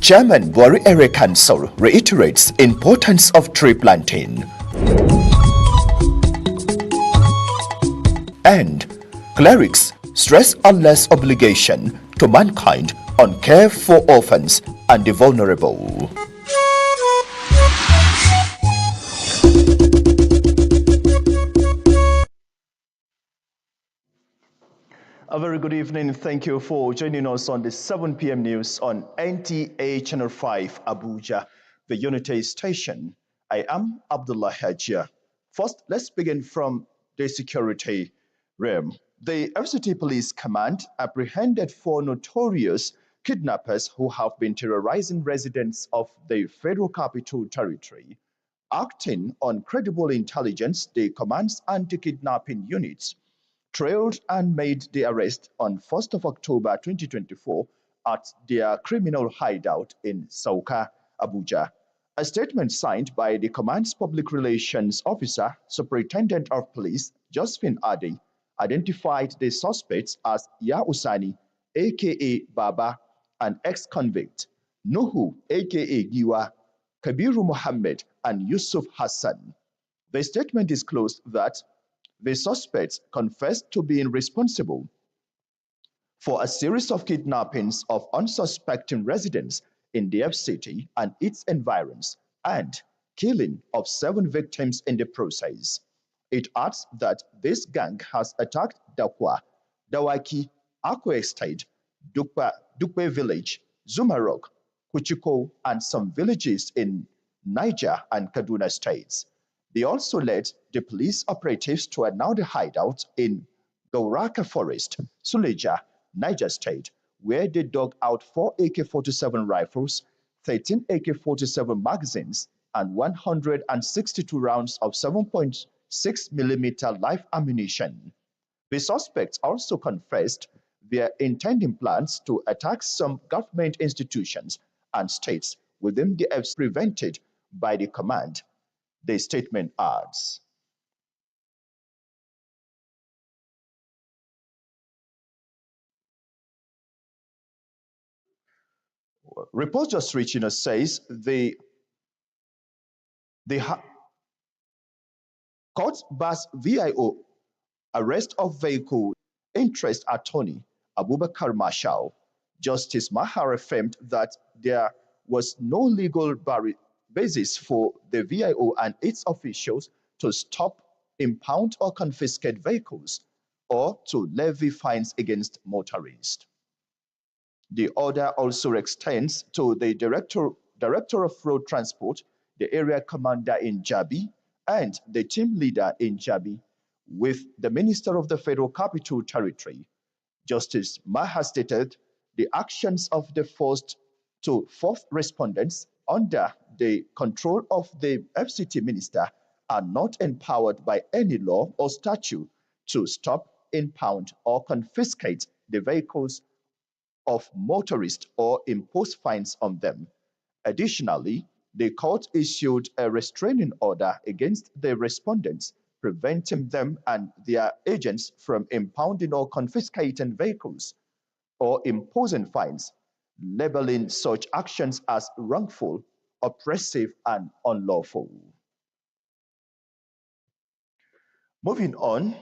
Chairman Buhari Area Council reiterates importance of tree planting. And clerics stress on less obligation to mankind on care for orphans and the vulnerable. A very good evening. Thank you for joining us on the 7 p.m. news on NTA Channel 5, Abuja, the unity station. I am Abdullah Hajia. First, let's begin from the security realm. The FCT Police Command apprehended 4 notorious kidnappers who have been terrorizing residents of the Federal Capital Territory. Acting on credible intelligence, the command's anti-kidnapping units trailed and made the arrest on 1st of October 2024 at their criminal hideout in Sauka, Abuja. A statement signed by the command's public relations officer, Superintendent of Police, Josephine Ade, identified the suspects as Ya Usani, aka Baba, an ex-convict, Nuhu, aka Giwa, Kabiru Mohammed, and Yusuf Hassan. The statement disclosed that the suspects confessed to being responsible for a series of kidnappings of unsuspecting residents in the city and its environs, and killing of 7 victims in the process. It adds that this gang has attacked Dakwa, Dawaki, Akko Estate, Dukwe Village, Zumarok, Kuchiko, and some villages in Niger and Kaduna states. They also led the police operatives to another hideout in Gauraka Forest, Suleja, Niger State, where they dug out 4 AK-47 rifles, 13 AK-47 magazines, and 162 rounds of 7.6 millimeter live ammunition. The suspects also confessed their intending plans to attack some government institutions and states within the FCT prevented by the command. The statement adds. Report just reaching us says the court bars VIO arrest of vehicle interest attorney Abubakar Marshall. Justice Mahar affirmed that there was no legal basis for the VIO and its officials to stop, impound, or confiscate vehicles or to levy fines against motorists. The order also extends to the Director of Road Transport, the area commander in Jabi, and the team leader in Jabi, with the Minister of the Federal Capital Territory. Justice Maha stated the actions of the first to 4th respondents under the control of the FCT minister are not empowered by any law or statute to stop, impound, or confiscate the vehicles of motorists or impose fines on them. Additionally, the court issued a restraining order against the respondents, preventing them and their agents from impounding or confiscating vehicles or imposing fines, labeling such actions as wrongful, oppressive, and unlawful. Moving on,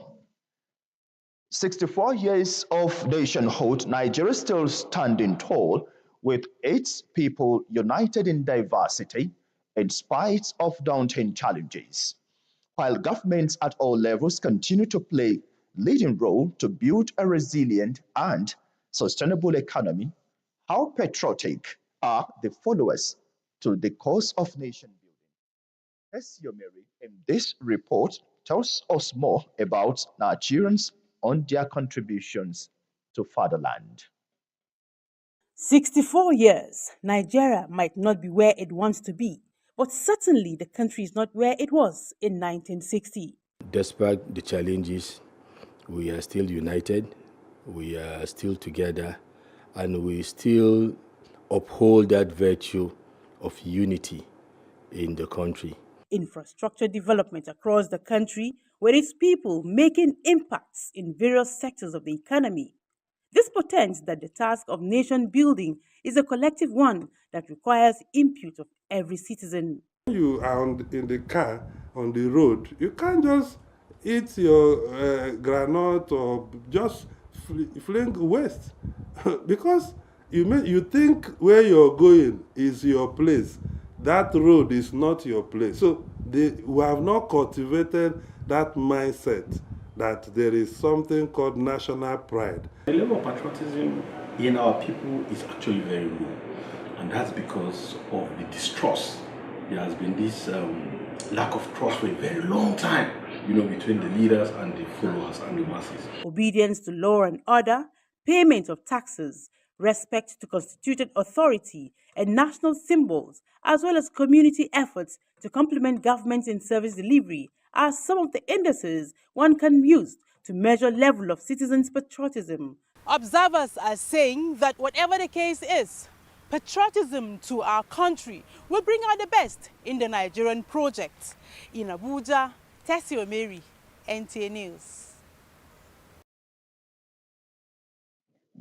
64 years of nationhood, Nigeria still standing tall with its people united in diversity in spite of daunting challenges. While governments at all levels continue to play leading role to build a resilient and sustainable economy, how patriotic are the followers to the cause of nation building? Esiomeri in this report tells us more about Nigerians on their contributions to fatherland. 64 years, Nigeria might not be where it wants to be, but certainly the country is not where it was in 1960. Despite the challenges, we are still united, we are still together, and we still uphold that virtue of unity in the country. Infrastructure development across the country, with its people making impacts in various sectors of the economy. This portends that the task of nation building is a collective one that requires input of every citizen. When you are in the car on the road, you can't just eat your granite or just fling waste because you think where you're going is your place. That road is not your place. So we have not cultivated that mindset that there is something called national pride. The level of patriotism in our people is actually very low, and that's because of the distrust. There has been this lack of trust for a very long time, between the leaders and the followers and the masses. Obedience to law and order, payment of taxes, respect to constituted authority and national symbols, as well as community efforts to complement government in service delivery are some of the indices one can use to measure level of citizens' patriotism. Observers are saying that whatever the case is, patriotism to our country will bring out the best in the Nigerian project. In Abuja, Tessie Omeri, NTA News.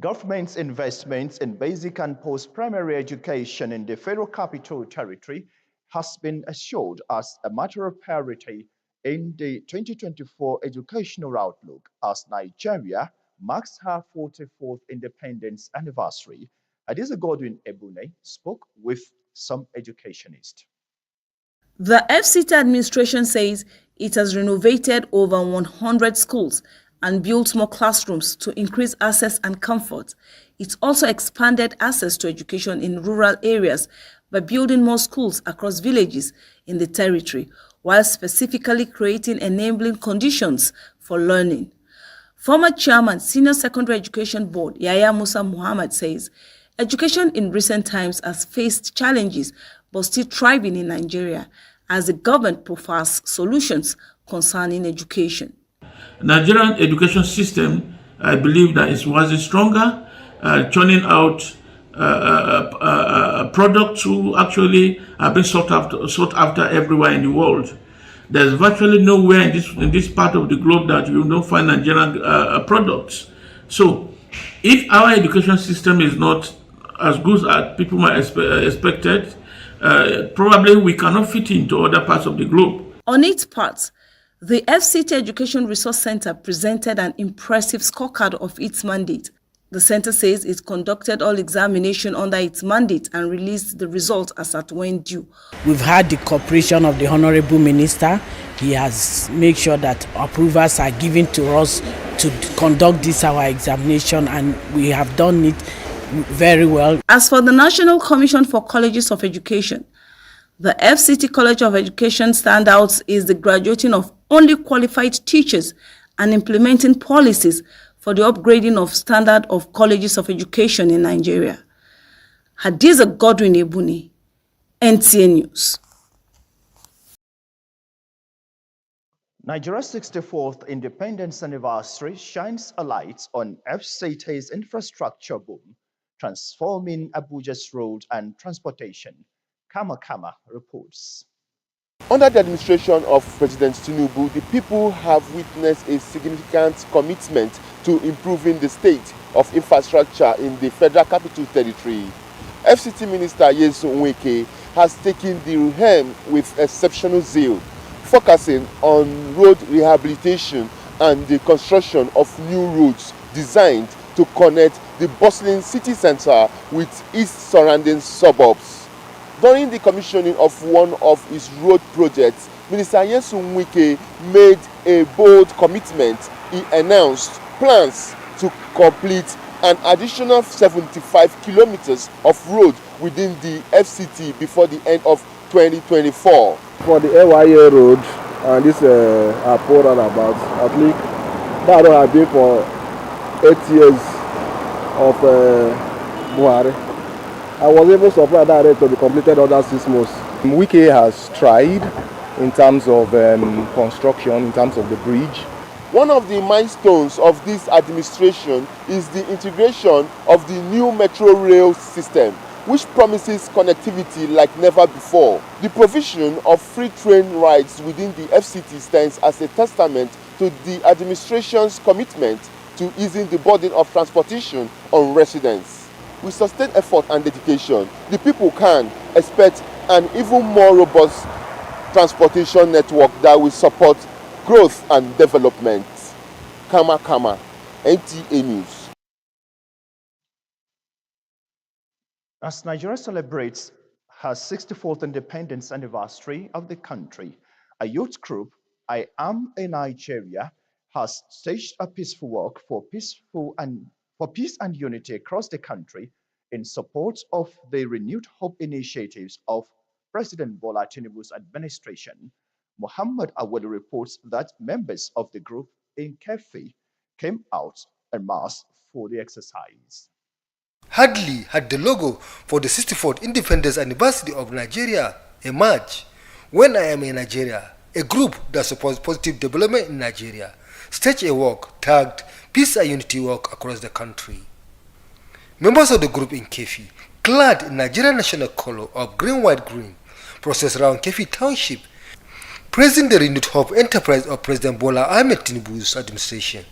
Government's investments in basic and post-primary education in the Federal Capital Territory has been assured as a matter of priority in the 2024 educational outlook as Nigeria marks her 44th independence anniversary. Hadiza Godwin Ebune spoke with some educationists. The FCT administration says it has renovated over 100 schools and built more classrooms to increase access and comfort. It also expanded access to education in rural areas by building more schools across villages in the territory, while specifically creating enabling conditions for learning. Former chairman, Senior Secondary Education Board, Yahya Musa Muhammad says, education in recent times has faced challenges but still thriving in Nigeria as the government profiles solutions concerning education. Nigerian education system, I believe that it was stronger, churning out products who actually have been sought after everywhere in the world. There's virtually nowhere in this part of the globe that you don't find Nigerian products. So, if our education system is not as good as people might expected, probably we cannot fit into other parts of the globe. On its part, the FCT Education Resource Center presented an impressive scorecard of its mandate. The center says it conducted all examination under its mandate and released the results as at when due. We've had the cooperation of the Honorable Minister. He has made sure that approvals are given to us to conduct this our examination, and we have done it very well. As for the National Commission for Colleges of Education, the FCT College of Education standout is the graduating of only qualified teachers and implementing policies for the upgrading of standard of colleges of education in Nigeria. Hadiza Godwin Ebune, NTA News. Nigeria's 64th independence anniversary shines a light on FCT's infrastructure boom, transforming Abuja's road and transportation. Kama reports. Under the administration of President Tinubu, the people have witnessed a significant commitment to improving the state of infrastructure in the Federal Capital Territory. FCT Minister Nyesom Wike has taken the helm with exceptional zeal, focusing on road rehabilitation and the construction of new roads designed to connect the bustling city center with its surrounding suburbs. During the commissioning of one of his road projects, Minister Nyesom Wike made a bold commitment. He announced plans to complete an additional 75 kilometers of road within the FCT before the end of 2024. For the AYA road and this Apo roundabout, at least that road has been for 8 years of Buhari. I was able to supply that rate to be completed under 6 months. Wike has tried in terms of construction, in terms of the bridge. One of the milestones of this administration is the integration of the new metro rail system, which promises connectivity like never before. The provision of free train rides within the FCT stands as a testament to the administration's commitment to easing the burden of transportation on residents. with sustained effort and dedication, the people can expect an even more robust transportation network that will support growth and development. Kama, NTA News. As Nigeria celebrates her 64th independence anniversary of the country, a youth group, I Am a Nigeria, has staged a peaceful walk for peace and unity across the country in support of the renewed hope initiatives of President Bola Tinubu's administration. Muhammad Awali reports that members of the group in Kefi came out en masse for the exercise. Hardly had the logo for the 64th independence anniversary of Nigeria emerged when I Am a Nigeria, a group that supports positive development in Nigeria, staged a walk tagged Peace and Unity Walk across the country. Members of the group in Kefi, clad in Nigerian national color of green, white, green, processed around Kefi Township, praising the renewed hope enterprise of President Bola Ahmed Tinubu's administration.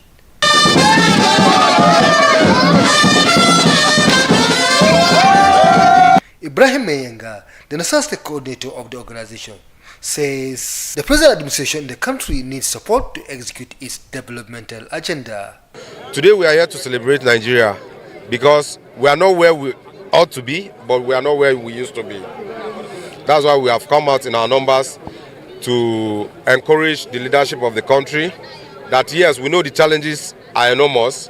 Ibrahim Mayenga, the national state coordinator of the organization, says the present administration in the country needs support to execute its developmental agenda. Today we are here to celebrate Nigeria because we are not where we ought to be, but we are not where we used to be. That's why we have come out in our numbers to encourage the leadership of the country that yes, we know the challenges are enormous,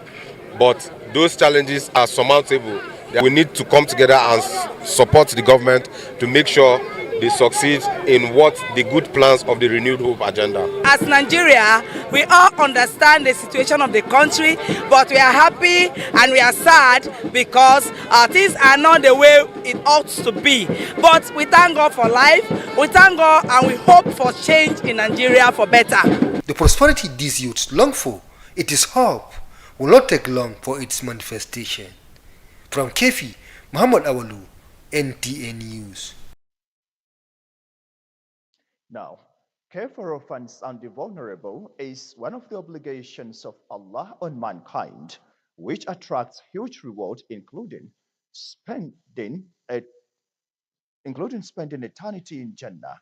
but those challenges are surmountable. We need to come together and support the government to make sure they succeed in what the good plans of the Renewed Hope agenda. As Nigeria, we all understand the situation of the country, but we are happy and we are sad because things are not the way it ought to be. But we thank God for life, we thank God and we hope for change in Nigeria for better. The prosperity these youths long for, it is hope, will not take long for its manifestation. From Kefi, Muhammad Awalu, NTA News. Now, care for orphans and the vulnerable is one of the obligations of Allah on mankind, which attracts huge reward, including spending eternity in Jannah.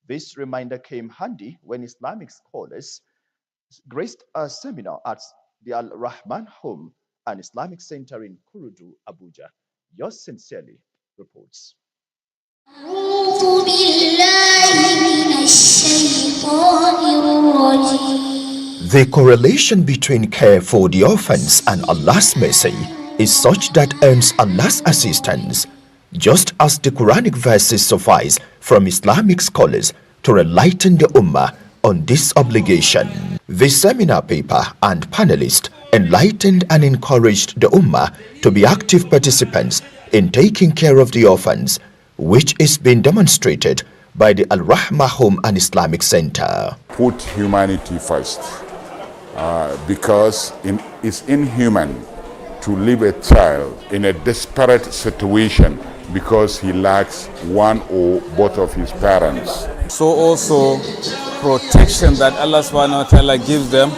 This reminder came handy when Islamic scholars graced a seminar at the Al-Rahman Home, an Islamic center in Kurudu, Abuja. Yours sincerely reports. The correlation between care for the orphans and Allah's mercy is such that earns Allah's assistance, just as the Quranic verses suffice from Islamic scholars to enlighten the Ummah on this obligation. The seminar paper and panelists enlightened and encouraged the Ummah to be active participants in taking care of the orphans, which is being demonstrated by the Al-Rahma Home and Islamic Center. Put humanity first, because it's inhuman to leave a child in a desperate situation because he lacks one or both of his parents. So also protection that Allah subhanahu wa ta'ala gives them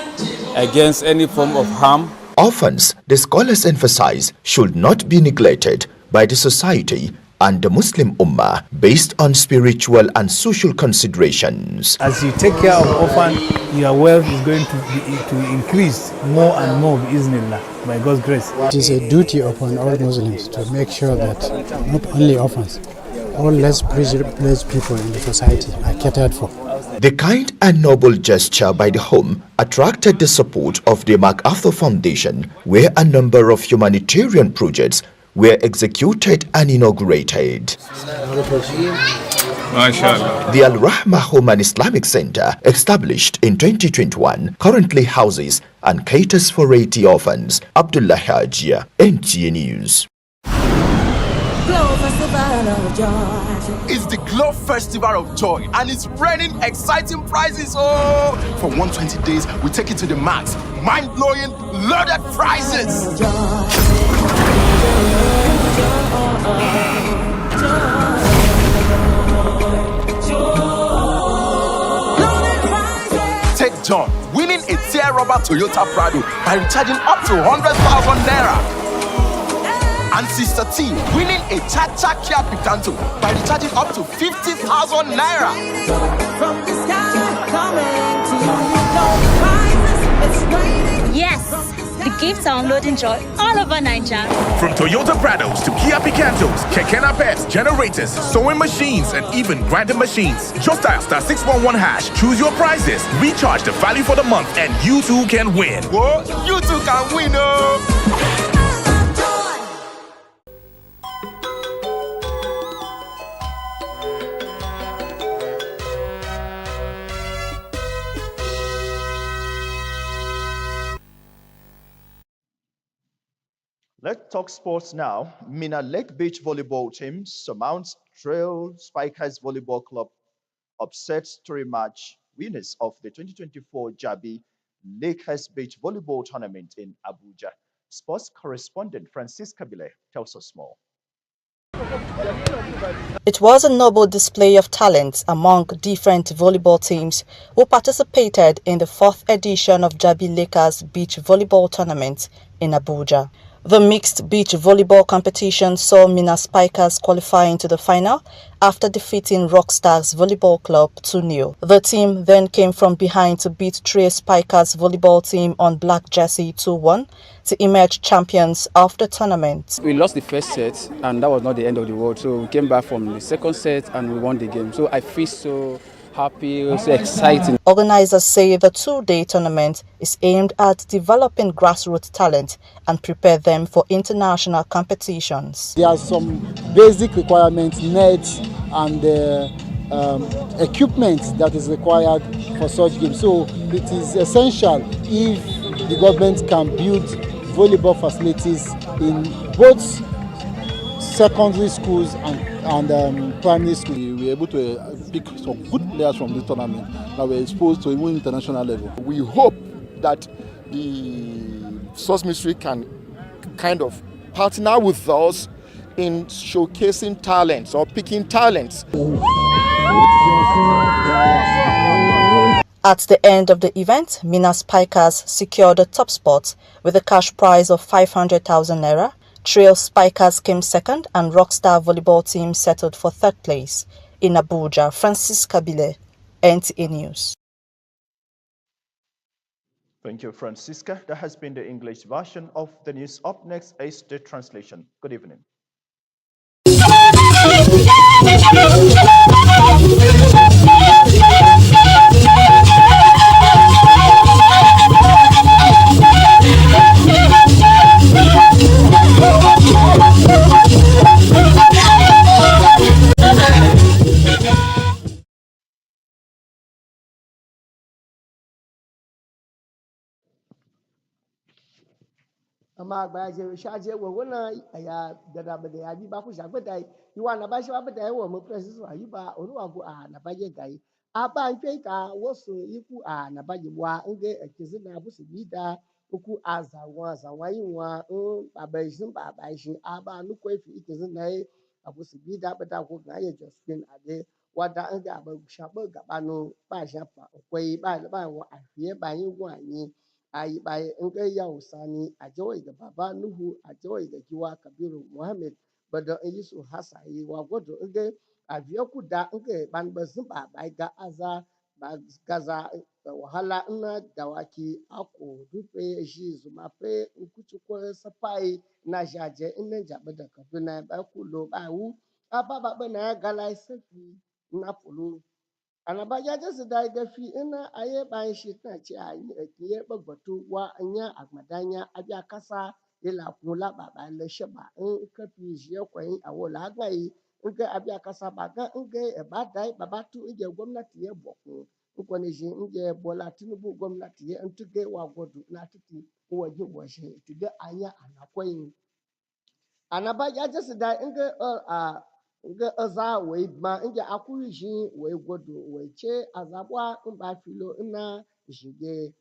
against any form of harm. Orphans, the scholars emphasize, should not be neglected by the society and the Muslim Ummah based on spiritual and social considerations. As you take care of orphans, your wealth is going to increase more and more, Bismillah, by God's grace. It is a duty upon all Muslims to make sure that not only orphans, all less privileged people in the society are catered for. The kind and noble gesture by the home attracted the support of the MacArthur Foundation, where a number of humanitarian projects were executed and inaugurated. The Al-Rahma Home and Islamic Center, established in 2021, currently houses and caters for 80 orphans. Abdullah Hajia, NTA News. It's the Glow Festival of Joy and it's raining exciting prizes. Oh, for 120 days, we take it to the max. Mind-blowing, loaded prizes. Take John winning a tear rubber Toyota Prado by recharging up to 100,000 naira. and Sister T winning a Cha-Cha Kia Picanto by recharging up to 50,000 naira. From the sky coming to you, the prizes, it's raining. Yes, the gifts are unloading joy all over Nigeria. From Toyota Prados to Kia Picantos, Keke Napes, generators, sewing machines, and even grinding machines. Just dial *611#, choose your prizes, recharge the value for the month, and you too can win. Whoa, you too can win, oh! Let's talk sports now. Mina Lake Beach volleyball team surmounts Trail Spikers Volleyball Club, upsets 3-match winners of the 2024 Jabi Lakers Beach Volleyball Tournament in Abuja. Sports correspondent Francisca Bile tells us more. It was a noble display of talents among different volleyball teams who participated in the 4th edition of Jabi Lakers Beach Volleyball Tournament in Abuja. The mixed beach volleyball competition saw Mina Spikers qualifying to the final after defeating Rockstars Volleyball Club 2-0. The team then came from behind to beat Trail Spikers volleyball team on black jersey 2-1 to emerge champions of the tournament. We lost the first set and that was not the end of the world, so we came back from the second set and we won the game. So I feel so happy, so exciting. Organizers say the 2-day tournament is aimed at developing grassroots talent and prepare them for international competitions. There are some basic requirements, nets and equipment that is required for such games. So it is essential if the government can build volleyball facilities in both secondary schools and primary schools. We were able to pick some good players from this tournament that were exposed to even international level. We hope that the Source Ministry can kind of partner with us in showcasing talents or picking talents. At the end of the event, Mina Spikers secured the top spot with a cash prize of 500,000 naira. Trail Spikers came second and Rockstar Volleyball team settled for 3rd place. In Abuja, Francisca Bile, NTA News. Thank you, Francisca. That has been the English version of the news. Up next is the translation. Good evening. ama agbaje shaje wo wona ya dada bede ya bi ba ku shagbeta yi wa na ba shi wa beta wo mo president wa yi ba oruwa ku na baje gai aba npe ka wo so yiku na baje wa nge ekizi na bu sibida ku azawa yi wa baba shin baba shin aba nu ko fi ikizi na abu sibida beta ku na ye Josephine ade wada nge aba shabo gaba no ba shafa ko yi ba wo afie ba yi wa ni ayi bai ngai ya usani a jawai da baba nuhu a jawai da giwa kabiru muhammad bada yisu hasayi wa godo ngai a biya kuda ngai ban bazin ba bai ga aza ba gaza wahala ina dawaki ako rufe shi zuma fe nkuci ko sapai na jaje ina jabe da kaduna ba kulo ba wu aba ba na gala safi na fulu anabaja jasi da gafi ina aye bayan shi tana ce a yi bagbatu wa anya agmadanya abia kasa ila kula ba ba le sheba in kafi shi ya koyi a wala gai in ga abia kasa ba ga in ga ba dai ba tu ije gwamnati ya boko in ko ne shi in ga bola tinubu gwamnati ya in tuge wa godu na titi ko waje washe tuge anya anakoyin anabaja jasi da in ga nga aza wei ma nge akuri shi wei godo wei che azabwa mba filo ina shige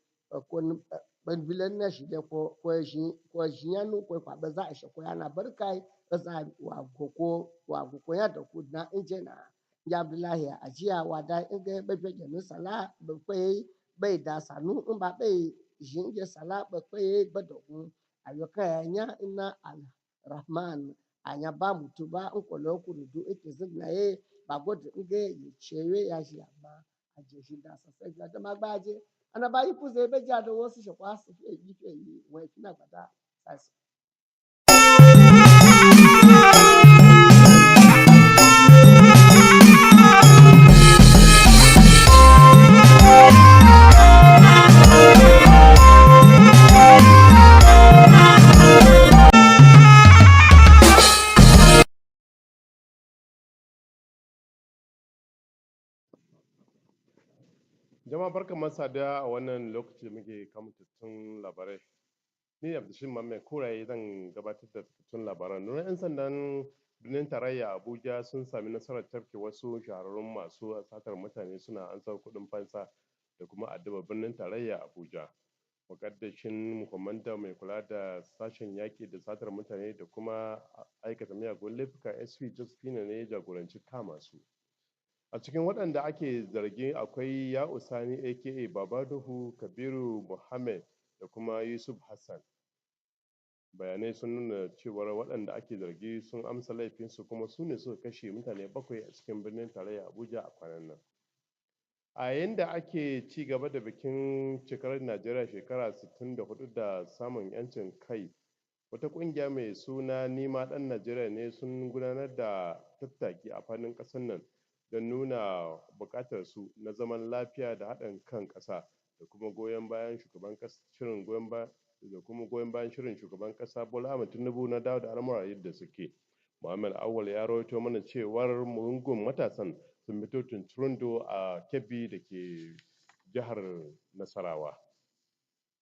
kon banbilan na shige ko shi yanu ko kwa baza shi ko yana barkai aza wa goko ya da kudna inje na ya Abdullahi ajiya wada nge bebe jenu sala ba kai bai da sanu in ba bai shi nge sala ba kai ba da ku ayoka nya ina al Rahman anyaba mutuba nkolo kurudu ekizignaye bagod nge yichewe yashiyama ajeshida sasa tamagbaje anabayi puze bejado wosi shokwasi ebife yi we finagbada sasa. Jama'a barkan masada a wannan lokaci da muke kamatattun labarai. Ni Abdulshin Muhammad Kuraye zan gabatar da takaitattun labaran. Nuna 'yan sandan birnin tarayya Abuja sun sami nasarar tafke wasu shahararrun masu satar mutane suna ansar kuɗin fansa da kuma addaba birnin tarayya Abuja. Mukaddashin kwamanda mai kula da sashen yaƙi da satar mutane da kuma aikata miyagun laifuka SP Josephine ne ya jagoranci kama su. A cikin waɗanda ake zargi akwai Ya'u Sani aka Babaduhu, Kabiru Muhammad da kuma Yusuf Hassan. Bayanai sun nuna cewar waɗanda ake zargi sun amsa laifinsu kuma su ne suka kashe mutane 7 a cikin birnin tarayya Abuja a kwanan nan. A yayin da ake ci gaba da bikin cikar Najeriya shekara 64 da samun 'yancin kai, wata ƙungiya mai suna Ni ma ɗan Najeriya ne sun gudanar da tattaki a faɗin ƙasar nan don nuna buƙatar su na zaman lafiya da haɗin kan ƙasa da kuma goyon bayan shirin shugaban ƙasa Bola Ahmed Tinubu na dawo da al'amura yadda suke. Muhammad Awal ya rawaito mana cewar gungun matasan sun fito tunturundo a Kebbi da ke jihar Nasarawa.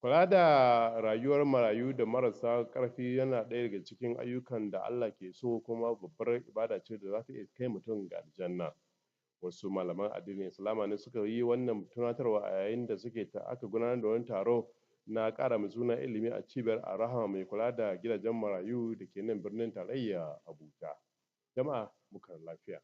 Kula da rayuwar marayu da marasa ƙarfi yana ɗaya daga cikin ayyukan da Allah ke so kuma babbar ibada ce da za ta iya kai mutum ga aljanna. Wasu malaman addinin Islama ne suka yi wannan tunatarwa a yayin da aka gudanar da wani taro na ƙara ma juna ilimi a cibiyar Ar-Rahma mai kula da gidajen marayu da ke nan birnin tarayya Abuja. Jama'a mu kwana lafiya.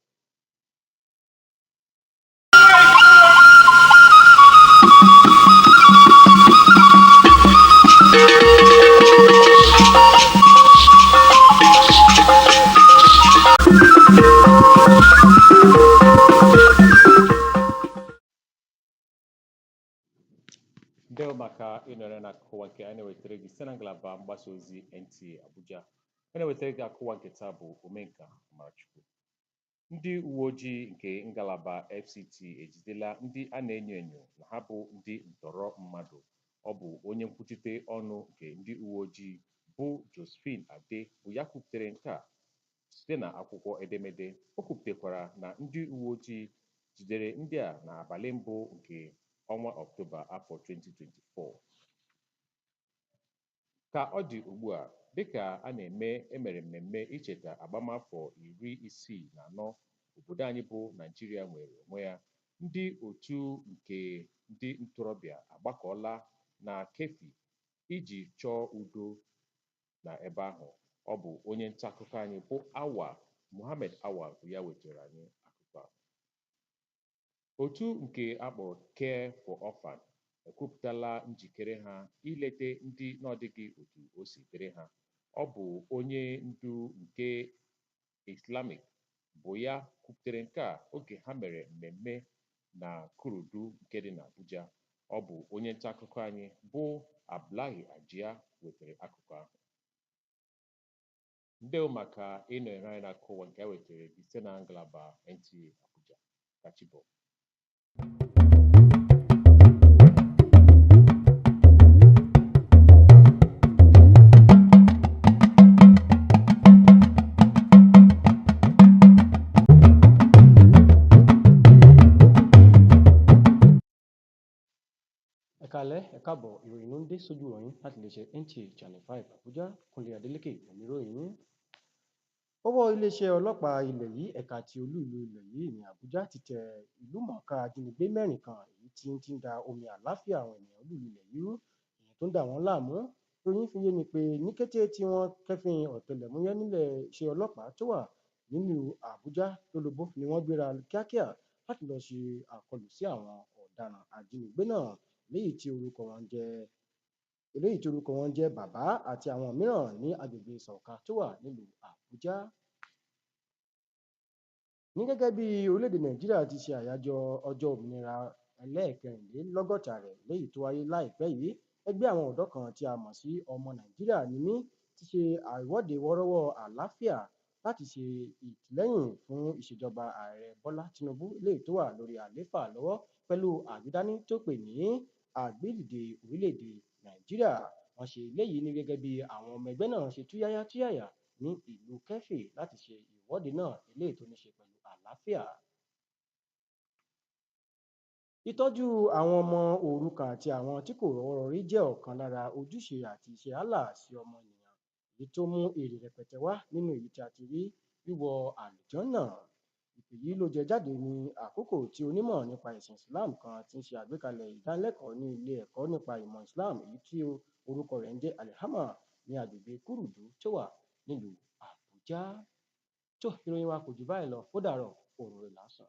Ndewo maka ịnọrọ na akụkọ nke a na-ewetara gị site na ngalaba mgbasa ozi NTA Abuja. A na-ewetara gị akụkọ nke taa bụ Omenka Amarachukwu. Ndị uwe ojii nke ngalaba FCT ejidela ndị a na-enyo enyo na ha bụ ndị ntọrọ mmadụ. Ọ bụ onye nkwuchite ọnụ nke ndị uwe ojii bụ Josephine Ade bụ ya kwuputere nke a site na akwụkwọ edemede. O kwupụtakwara na ndị uwe ojii jidere ndị a n'abalị mbụ nke ọnwa Ọktoba afọ 2024. Ka ọ dị ugbu a, dịka a emere mmemme icheta agbamafọ 64 obodo anyị bụ Naịjirịa nwere onwe ya, ndị otu nke ndị ntorobịa agbakọọla na Keffi iji chọọ udo na ebe ahụ. Ọ bụ onye nta akụkọ anyị bụ Muhammad Awal bụ ya wetara anyị akụkọ a. Otu nke akpọrọ Care for Orphan ekwupụtala njikere ha ilete ndị n'ọdịghị otu o si dịrị ha. Ọ bụ onye ndu nke Islamic bụ ya kwuputere nke a oge ha mere mmemme na Kurudu nke dị n'Abuja. Ọ bụ onye nta akụkọ anyị bụ Abdullahi Ajia wetara akụkọ ahụ. Ndewo maka ịnọnyere anyị n'akụkọ ụwa nke a wetara gị site na ngalaba NTA Abuja. Kachibo. Ẹ̀kálẹ́ ẹ káàbọ̀ ìròyìn ló ń dé sójú wọ̀nyí láti iléeṣẹ́ NTA Channel 5 Abuja. Kúnlé Adélékè oníròyìn yín. Ọwọ́ iléeṣẹ́ ọlọ́pàá ilẹ̀ yìí ẹ̀ka ti olú ìlú ilẹ̀ yìí ní Abuja ti tẹ ìlúmọ̀ọ́ká ajínigbé 4 kan èyí tí ń da omi àlàáfíà àwọn ènìyàn olú ìlú ilẹ̀ yìí rú, èyí tó ń dà wọ́n láàmú. Ìròyìn fi yé ni pé ní kété tí wọ́n kẹ́fìn ọ̀tẹlẹ̀múyẹ́ nílé iṣẹ́ ọlọ́pàá tó wà nílùú Abuja lólobó ni wọ́n gbéra kíákíá láti lọ ṣe àkọlù sí àwọn ọ̀daràn ajínigbé náà léyìí tí orúkọ wọn jẹ́ eléyìí tí orúkọ wọn jẹ́ Bàbá àti àwọn mìíràn ní agbègbè Sọ̀ká tó wà nílùú Àbújá. Ní gẹ́gẹ́ bí orílẹ̀-èdè Nàìjíríà ti ṣe àyájọ́ ọjọ́ òmìnira ẹlẹ́ẹ̀kẹrìnlélọ́gọ́ta rẹ̀ léyìí tó wáyé láìpẹ́ yìí, ẹgbẹ́ àwọn ọ̀dọ́ kan tí a mọ̀ sí Ọmọ Nàìjíríà ni mí ti ṣe ìwọ́de wọ́ọ́rọ́wọ́ àlàáfíà láti ṣe ìtìlẹ́yìn fún ìṣèjọba Ààrẹ Bọ́lá Tinubu léyìí tó wà lórí àlééfà lọ́wọ́ pẹ̀lú àgbédání tó pè ní àgbédìde orílẹ̀-èdè Nàìjíríà. Wọ́n ṣe eléyìí ní gẹ́gẹ́ bí àwọn ọmọ ẹgbẹ́ náà ṣe túyáyá ní ìlú Kẹ́fì láti ṣe ìwọ́de náà eléyìí tó ní ṣe pẹ̀lú àlàáfíà. Ìtọ́jú àwọn ọmọ òrukàn àti àwọn tí kò rọ́wọ́ rọrí jẹ́ ọ̀kan lára ojúṣe àti iṣẹ́ Allah sí ọmọnìyàn, èyí tó mú èrè rẹpẹtẹ wá nínú èyí tí a ti rí wíwọ àlùjànnà. Ìpè yìí ló jẹ jáde ní àkókò tí onímọ̀ nípa ẹ̀sìn Islam kan ti ń ṣe àgbékalẹ̀ ìdánilẹ́kọ̀ọ́ ní ilé ẹ̀kọ́ nípa ìmọ̀ Islam èyí tí orúkọ rẹ̀ ń jẹ́ Al-Hama ní agbègbè Kúrùdú tó wà nílùú Àbújá. Tó ìròyìn wa kò jù báyìí lọ, ó dàárọ̀, òrùn rẹ̀ lásán.